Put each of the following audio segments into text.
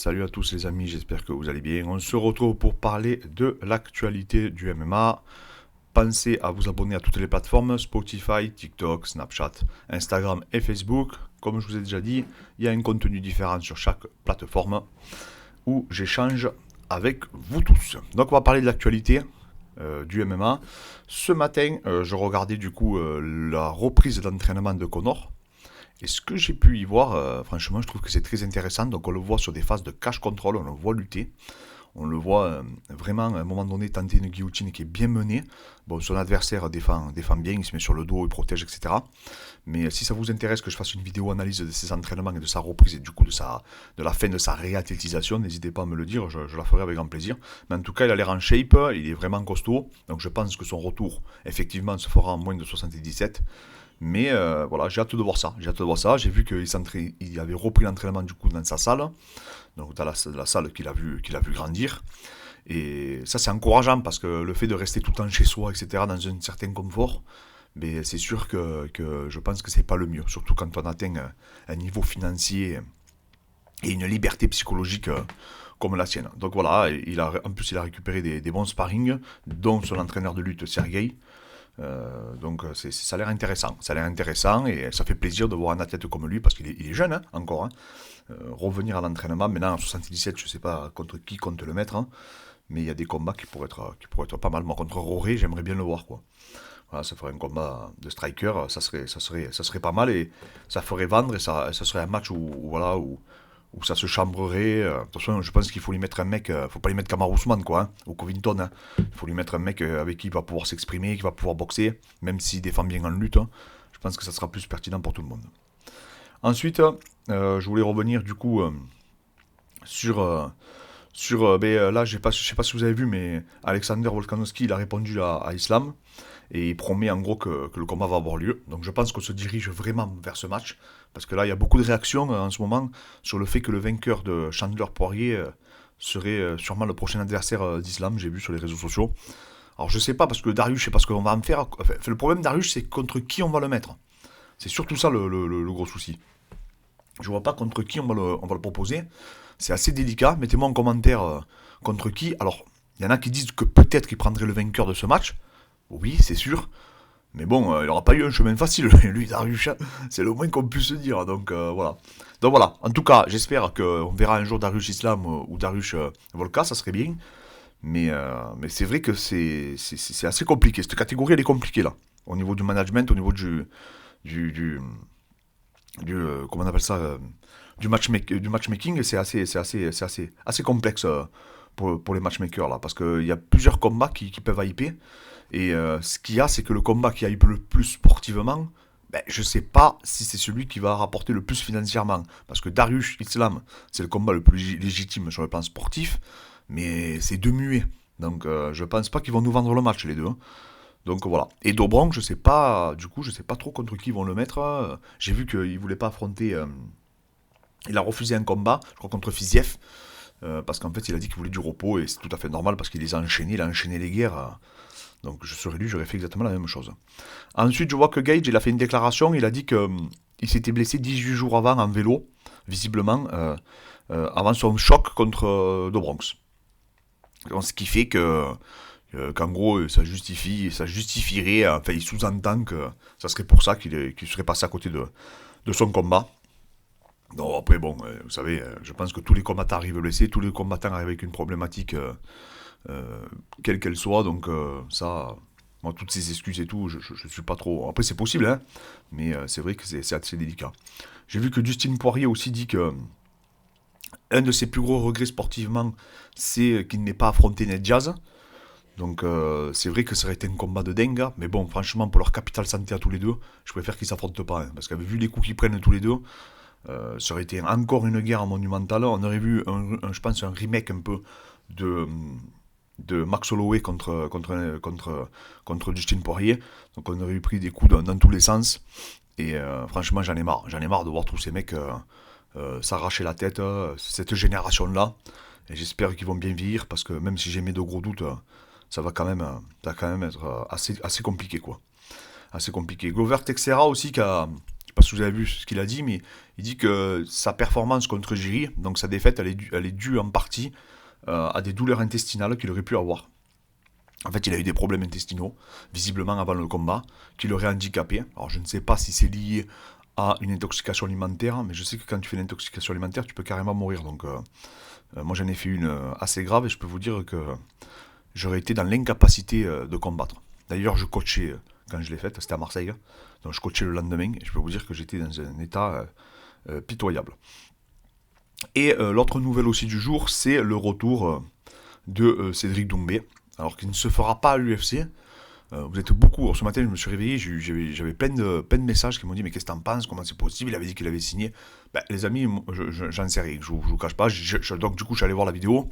Salut à tous les amis, j'espère que vous allez bien. On se retrouve pour parler de l'actualité du MMA. Pensez à vous abonner à toutes les plateformes, Spotify, TikTok, Snapchat, Instagram et Facebook. Comme je vous ai déjà dit, il y a un contenu différent sur chaque plateforme où j'échange avec vous tous. Donc on va parler de l'actualité du MMA. Ce matin, je regardais du coup la reprise d'entraînement de Connor. Et ce que j'ai pu y voir, franchement, je trouve que c'est très intéressant. Donc, on le voit sur des phases de cash control, on le voit lutter. On le voit vraiment, à un moment donné, tenter une guillotine qui est bien menée. Bon, son adversaire défend bien, il se met sur le dos, il protège, etc. Mais si ça vous intéresse que je fasse une vidéo analyse de ses entraînements et de sa reprise et du coup de la fin de sa réathlétisation, n'hésitez pas à me le dire, je la ferai avec grand plaisir. Mais en tout cas, il a l'air en shape, il est vraiment costaud. Donc, je pense que son retour, effectivement, se fera en moins de 77. Mais voilà, j'ai hâte de voir ça. J'ai hâte de voir ça. J'ai vu qu'il avait repris l'entraînement du coup dans sa salle, donc dans la salle qu'il a vu grandir. Et ça, c'est encourageant parce que le fait de rester tout le temps chez soi, etc., dans un certain confort, mais c'est sûr que je pense que c'est pas le mieux. Surtout quand on atteint un niveau financier et une liberté psychologique comme la sienne. Donc voilà, en plus il a récupéré des bons sparring, dont son entraîneur de lutte Sergei. Donc ça a l'air intéressant. Ça a l'air intéressant et ça fait plaisir de voir un athlète comme lui parce qu'il est jeune hein, encore. Hein. Revenir à l'entraînement, maintenant en 77, je ne sais pas contre qui compte le mettre, hein, mais il y a des combats qui pourraient être pas mal. Moi contre Roré, j'aimerais bien le voir quoi. Voilà, ça ferait un combat de striker, ça serait pas mal et ça ferait vendre et ça serait un match voilà, où ça se chambrerait. De toute façon, je pense qu'il faut lui mettre un mec, faut pas lui mettre Kamaru Usman, quoi, hein, ou Covington. Hein. Il faut lui mettre un mec avec qui il va pouvoir s'exprimer, qui va pouvoir boxer, même s'il défend bien en lutte. Hein. Je pense que ça sera plus pertinent pour tout le monde. Ensuite, je voulais revenir du coup sur. Là, je sais pas si vous avez vu, mais Alexander Volkanovski, il a répondu à Islam et il promet en gros que le combat va avoir lieu. Donc je pense qu'on se dirige vraiment vers ce match, parce que là il y a beaucoup de réactions en ce moment sur le fait que le vainqueur de Chandler-Poirier serait sûrement le prochain adversaire d'Islam, j'ai vu sur les réseaux sociaux. Alors je sais pas, parce que Darius, je sais pas ce qu'on va en faire. Enfin, le problème Darius, c'est contre qui on va le mettre. C'est surtout ça le gros souci. Je vois pas contre qui on va le proposer. C'est assez délicat. Mettez-moi en commentaire contre qui. Alors, il y en a qui disent que peut-être qu'il prendrait le vainqueur de ce match. Oui, c'est sûr. Mais bon, il n'aura pas eu un chemin facile, lui, Darius. C'est le moins qu'on puisse se dire. Donc voilà. Donc voilà. En tout cas, j'espère qu'on verra un jour Darius Islam ou Darius Volka, ça serait bien. Mais c'est vrai que c'est assez compliqué. Cette catégorie, elle est compliquée là. Au niveau du management, au niveau du, du, comment on appelle ça, du matchmaking, c'est assez complexe pour les matchmakers là, parce qu'il y a plusieurs combats qui peuvent hyper. Et ce qu'il y a, c'est que le combat qui hype le plus sportivement, ben, je sais pas si c'est celui qui va rapporter le plus financièrement. Parce que Darius Islam, c'est le combat le plus légitime sur le plan sportif, mais c'est deux muets. Donc je pense pas qu'ils vont nous vendre le match les deux. Hein. Donc voilà. Et Dobronk, je sais pas, du coup, je sais pas trop contre qui ils vont le mettre. J'ai vu qu'il voulait pas affronter. Il a refusé un combat, je crois contre Fiziev, parce qu'en fait il a dit qu'il voulait du repos et c'est tout à fait normal parce qu'il les a enchaînés, il a enchaîné les guerres. Donc je serais lui, j'aurais fait exactement la même chose. Ensuite, je vois que Gage, il a fait une déclaration, il a dit que il s'était blessé 18 jours avant en vélo, visiblement, avant son choc contre Dobronx. Donc, ce qui fait qu'en gros, ça justifierait, enfin, il sous-entend que ça serait pour ça qu'il serait passé à côté de son combat. Non, après, bon, vous savez, je pense que tous les combattants arrivent blessés, tous les combattants arrivent avec une problématique, quelle qu'elle soit, donc ça, moi, toutes ces excuses et tout, je suis pas trop. Après, c'est possible, hein, mais c'est vrai que c'est assez délicat. J'ai vu que Dustin Poirier aussi dit que un de ses plus gros regrets sportivement, c'est qu'il n'ait pas affronté Ned Diaz. Donc c'est vrai que ça aurait été un combat de dingue, hein. Mais bon, franchement, pour leur capital santé à tous les deux, je préfère qu'ils s'affrontent pas, hein, parce qu'avec vu les coups qu'ils prennent tous les deux, ça aurait été encore une guerre monumentale. On aurait vu, je pense, un remake un peu de, de Max Holloway contre Justin Poirier. Donc on aurait eu pris des coups dans tous les sens. Et franchement, j'en ai marre. J'en ai marre de voir tous ces mecs s'arracher la tête, cette génération-là. Et j'espère qu'ils vont bien vieillir, parce que même si j'ai mes de gros doutes, ça va quand même être assez compliqué, quoi. Assez compliqué. Glover Teixeira aussi, qui pas si vous avez vu ce qu'il a dit, mais il dit que sa performance contre Jiri, donc sa défaite, elle est due en partie à des douleurs intestinales qu'il aurait pu avoir. En fait, il a eu des problèmes intestinaux, visiblement avant le combat, qui l'auraient handicapé. Alors, je ne sais pas si c'est lié à une intoxication alimentaire, mais je sais que quand tu fais une intoxication alimentaire, tu peux carrément mourir. Donc, moi, j'en ai fait une assez grave et je peux vous dire que j'aurais été dans l'incapacité de combattre. D'ailleurs, je coachais quand je l'ai faite, c'était à Marseille. Donc, je coachais le lendemain et je peux vous dire que j'étais dans un état pitoyable. Et l'autre nouvelle aussi du jour, c'est le retour de Cédric Doumbé. Alors qu'il ne se fera pas à l'UFC. Vous êtes beaucoup. Ce matin, je me suis réveillé, j'avais plein de messages qui m'ont dit mais qu'est-ce que t'en penses, comment c'est possible, il avait dit qu'il avait signé. Ben, les amis, j'en sais rien, je vous cache pas. Donc du coup, je suis allé voir la vidéo,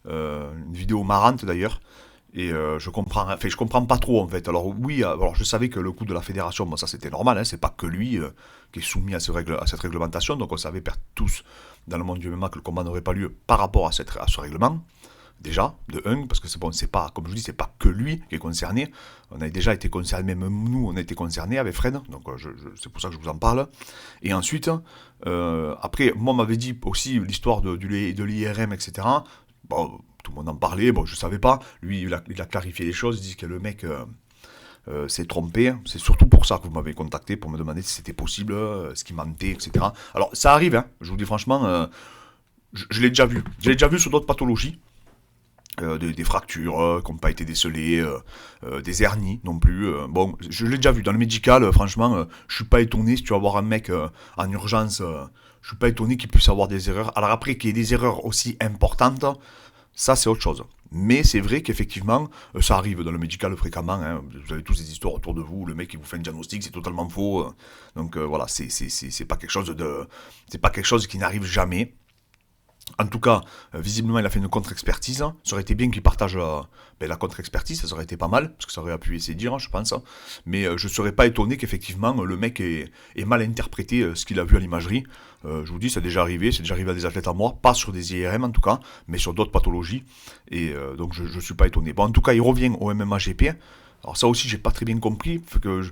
une vidéo marrante d'ailleurs. Et je comprends pas trop en fait. Alors oui, alors je savais que le coup de la fédération, bon, ça c'était normal, hein, c'est pas que lui qui est soumis à cette réglementation. Donc on savait tous dans le monde du MMA que le combat n'aurait pas lieu par rapport à ce règlement. Déjà, de 1, parce que c'est pas, comme je vous dis, c'est pas que lui qui est concerné. On a déjà été concerné, même nous, on a été concernés avec Fred, donc c'est pour ça que je vous en parle. Et ensuite, après, moi, on m'avait dit aussi l'histoire de l'IRM, etc. Bon, tout le monde en parlait, bon, je savais pas. Lui, il a clarifié les choses, il dit que le mec s'est trompé. C'est surtout pour ça que vous m'avez contacté, pour me demander si c'était possible, ce qu'il mentait, etc. Alors, ça arrive, hein, je vous dis franchement, je l'ai déjà vu. Je l'ai déjà vu sur d'autres pathologies. Des fractures qui n'ont pas été décelées, des hernies non plus. Bon, je l'ai déjà vu dans le médical, franchement, je suis pas étonné si tu vas voir un mec en urgence, je suis pas étonné qu'il puisse avoir des erreurs. Alors après, qu'il y ait des erreurs aussi importantes, ça c'est autre chose. Mais c'est vrai qu'effectivement, ça arrive dans le médical fréquemment, hein. Vous avez tous ces histoires autour de vous, le mec qui vous fait un diagnostic, c'est totalement faux. Donc voilà, c'est pas c'est pas quelque chose qui n'arrive jamais. En tout cas, visiblement, il a fait une contre-expertise. Ça aurait été bien qu'il partage la contre-expertise, ça aurait été pas mal, parce que ça aurait appuyé ses dires, je pense. Mais je ne serais pas étonné qu'effectivement, le mec ait mal interprété ce qu'il a vu à l'imagerie. Je vous dis, c'est déjà arrivé à des athlètes à moi, pas sur des IRM en tout cas, mais sur d'autres pathologies. Et donc, je ne suis pas étonné. Bon, en tout cas, il revient au MMA GP. Alors ça aussi, j'ai pas très bien compris, que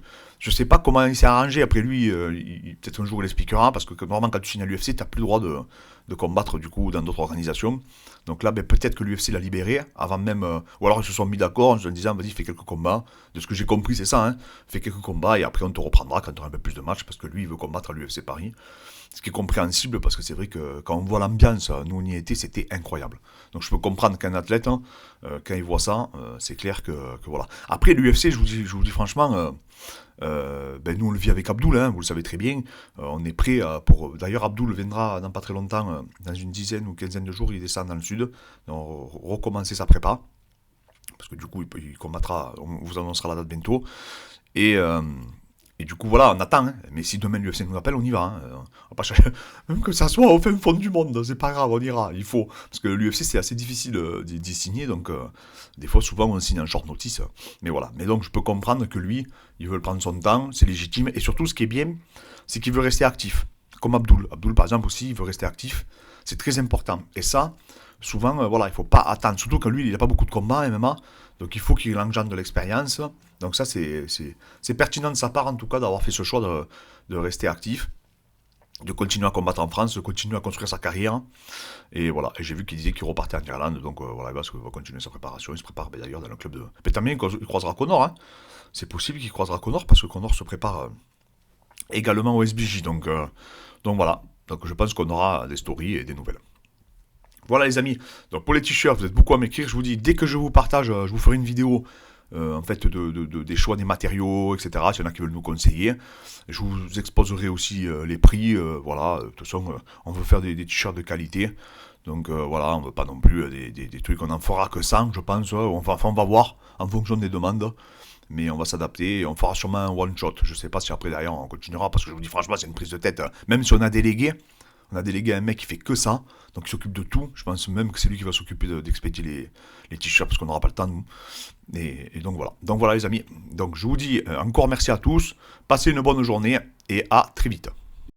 je sais pas comment il s'est arrangé. Après lui, peut-être un jour il expliquera, parce que normalement quand tu signes à l'UFC, t'as plus le droit de combattre du coup dans d'autres organisations. Donc là, peut-être que l'UFC l'a libéré avant même, ou alors ils se sont mis d'accord en se disant vas-y fais quelques combats. De ce que j'ai compris, c'est ça, hein. Fais quelques combats et après on te reprendra quand tu auras un peu plus de matchs, parce que lui il veut combattre à l'UFC Paris. Ce qui est compréhensible, parce que c'est vrai que quand on voit l'ambiance, nous on y était, c'était incroyable. Donc je peux comprendre qu'un athlète, hein, quand il voit ça, c'est clair que voilà. Après l'UFC, je vous dis franchement, nous on le vit avec Abdoul, hein, vous le savez très bien. On est prêt pour. D'ailleurs, Abdoul viendra dans pas très longtemps, dans une dizaine ou quinzaine de jours, il descend dans le sud, donc recommencer sa prépa. Parce que du coup, il combattra, on vous annoncera la date bientôt. Et du coup, voilà, on attend. Hein. Mais si demain l'UFC nous appelle, on y va. Hein. On va pas chercher... Même que ça soit au fin fond du monde, c'est pas grave, on ira. Il faut. Parce que l'UFC, c'est assez difficile d'y signer. Donc, des fois, souvent, on signe en short notice. Mais voilà. Mais donc, je peux comprendre que lui, il veut prendre son temps, c'est légitime. Et surtout, ce qui est bien, c'est qu'il veut rester actif. Comme Abdoul. Abdoul, par exemple, aussi, il veut rester actif. C'est très important. Et ça, souvent, voilà, il faut pas attendre. Surtout que lui, il n'a pas beaucoup de combats MMA. Donc, il faut qu'il engendre de l'expérience. Donc ça, c'est pertinent de sa part, en tout cas, d'avoir fait ce choix de rester actif, de continuer à combattre en France, de continuer à construire sa carrière. Et voilà, et j'ai vu qu'il disait qu'il repartait en Irlande, donc voilà, il va continuer sa préparation. Il se prépare d'ailleurs dans le club de... Pétamien, il croisera Conor, hein. C'est possible qu'il croisera Conor, parce que Conor se prépare également au SBJ. Donc voilà, donc je pense qu'on aura des stories et des nouvelles. Voilà les amis, donc pour les t-shirts, vous êtes beaucoup à m'écrire, je vous dis, dès que je vous partage, je vous ferai une vidéo en fait des choix des matériaux, etc. S'il y en a qui veulent nous conseiller. Je vous exposerai aussi les prix, voilà, de toute façon, on veut faire des t-shirts de qualité, donc voilà, on veut pas non plus des trucs, on en fera que 100, je pense, on va voir en fonction des demandes, mais on va s'adapter, et on fera sûrement un one-shot, je sais pas si après derrière on continuera, parce que je vous dis franchement, c'est une prise de tête, même si on a délégué un mec qui fait que ça, donc il s'occupe de tout. Je pense même que c'est lui qui va s'occuper d'expédier les t-shirts parce qu'on n'aura pas le temps, nous. Et donc voilà. Donc voilà les amis. Donc je vous dis encore merci à tous. Passez une bonne journée et à très vite.